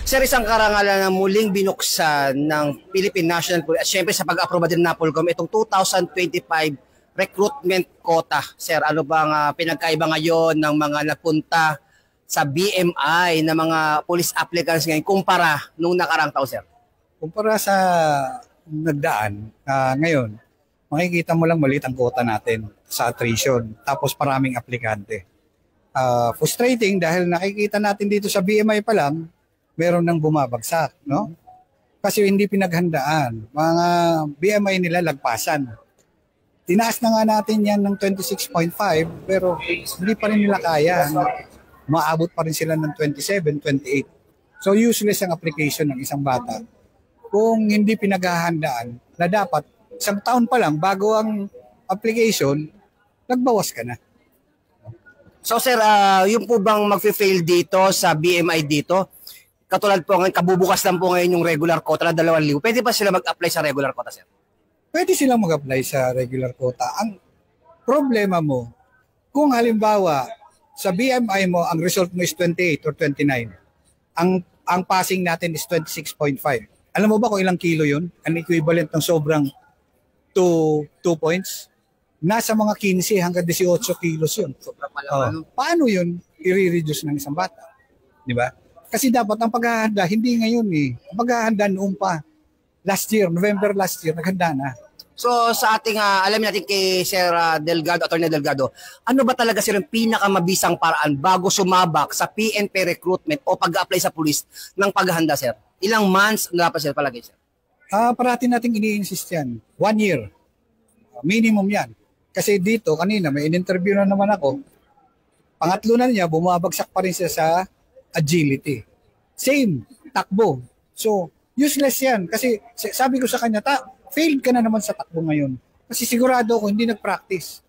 Sir, isang karangalan na muling binuksan ng Philippine National Police at syempre sa pag-aproba din ng NAPOLCOM itong 2025 recruitment quota. Sir, ano bang pinagkaiba ngayon ng mga napunta sa BMI na mga police applicants ngayon kumpara nung nakarang taon, sir? Kumpara sa nagdaan, ngayon, makikita mo lang maliit ang quota natin sa attrition, tapos maraming aplikante. Frustrating dahil nakikita natin dito sa BMI pa lang, meron nang bumabagsak, no? Kasi hindi pinaghandaan. Mga BMI nila lagpasan. Tinaas na nga natin yan ng 26.5 pero hindi pa rin nila kaya. Maabot pa rin sila ng 27, 28. So useless ang application ng isang bata. Kung hindi pinaghahandaan na dapat isang taon pa lang bago ang application, nagbawas ka na. So sir, yung po bang mag-fail dito sa BMI dito, katulad po ngayon, kabubukas lang po ngayon yung regular quota na 2,000. Pwede pa sila mag-apply sa regular quota, sir? Pwede silang mag-apply sa regular quota. Ang problema mo, kung halimbawa sa BMI mo, ang result mo is 28 or 29, ang passing natin is 26.5. Alam mo ba kung ilang kilo yun? Ang equivalent ng sobrang 2 points? Nasa mga 15 hanggang 18 kilos yun. Paano yun i-reduce ng isang bata? Di ba? Kasi dapat ang paghahanda, hindi ngayon eh. Ang paghahanda noon pa. Last year, November last year, naghanda na. So sa ating, alam natin kay Sir Delgado, Atty. Delgado, ano ba talaga sir yung pinakamabisang paraan bago sumabak sa PNP recruitment o pag-apply sa police ng paghahanda, sir? Ilang months na dapat sir palagi, sir? Parati natin ini-insist yan. 1 year. Minimum yan. Kasi dito, kanina, may in-interview na naman ako. Pangatlo na niya, bumabagsak pa rin siya sa agility. Same, takbo. So, useless yan. Kasi sabi ko sa kanya, failed ka na naman sa takbo ngayon. Kasi sigurado ako, hindi nag-practice.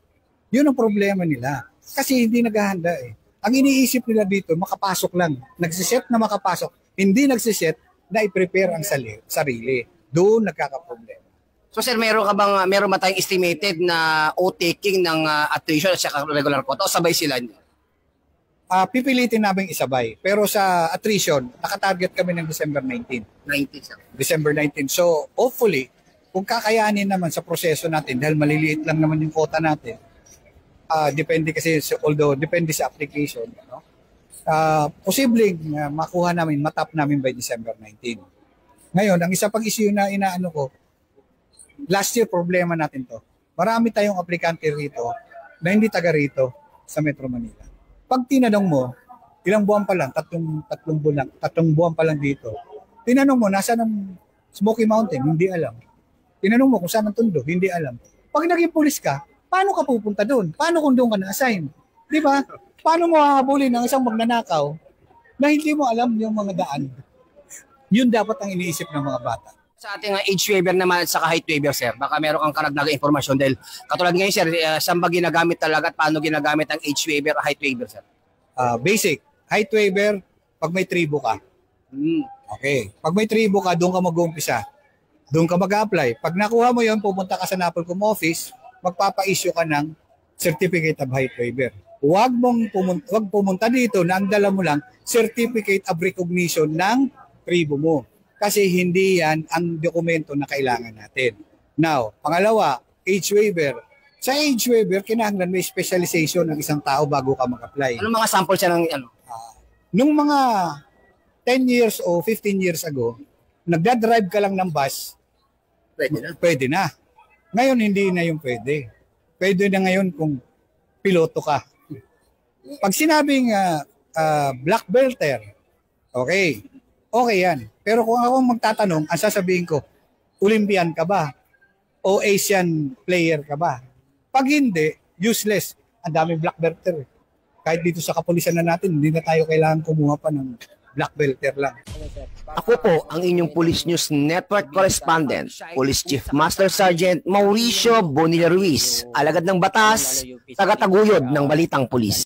Yun ang problema nila. Kasi hindi naghahanda eh. Ang iniisip nila dito, makapasok lang. Nagsiset na makapasok. Hindi nagsiset na i-prepare ang sarili. Doon nagkakaproblema. So sir, meron ba tayong estimated na o-taking ng attrition at saka regular quota o sabay sila niyo? Pipilitin namin isabay. Pero sa attrition, nakatarget kami ng December 19. December 19. So, hopefully, kung kakayanin naman sa proseso natin, dahil maliliit lang naman yung quota natin, depende kasi, depende sa application, no? Posibleng makuha namin, matap namin by December 19. Ngayon, ang isa pang issue na inaano ko, last year problema natin to. Marami tayong aplikante rito na hindi taga rito sa Metro Manila. Pag tinanong mo, ilang buwan pa lang, tatlong buwan pa lang dito. Tinanong mo, nasaan ang Smoky Mountain? Hindi alam. Tinanong mo kung saan ang Tondo? Hindi alam. Pag naging pulis ka, paano ka pupunta doon? Paano kung doon ka na-assign? Di ba? Paano mo hahabulin ng isang magnanakaw na hindi mo alam yung mga daan? Yun dapat ang iniisip ng mga bata. Sa ating age waiver naman at saka height waiver, sir, baka meron kang karagdagang informasyon dahil katulad ngayon, sir, saan ba ginagamit talaga at paano ginagamit ang age waiver at height waiver, sir? Basic. Height waiver, pag may tribo ka. Okay. Pag may tribo ka, doon ka mag-uumpisa. Doon ka mag-apply. Pag nakuha mo yon, pupunta ka sa NAPOLCOM office, magpapa-issue ka ng certificate of height waiver. Huwag pumunta dito na ang dala mo lang certificate of recognition ng tribo mo. Kasi hindi yan ang dokumento na kailangan natin. Now, pangalawa, age waiver. Sa age waiver, kinahanglan may specialization ng isang tao bago ka mag-apply. Anong mga samples yan ng ano? Nung mga 10 years o 15 years ago, nagdadrive ka lang ng bus, pwede na. Ngayon, hindi na yung pwede. Pwede na ngayon kung piloto ka. Pag sinabing black belter, okay yan. Pero kung ako magtatanong, ang sasabihin ko, Olympian ka ba? O Asian player ka ba? Pag hindi, useless. Ang dami black belter. Kahit dito sa kapulisan na natin, hindi na tayo kailangan kumuha pa ng black belter lang. Ako po ang inyong Police News Network correspondent, Police Chief Master Sergeant Mauricio Bonilla Ruiz, alagad ng batas, tagataguyod ng Balitang Pulis.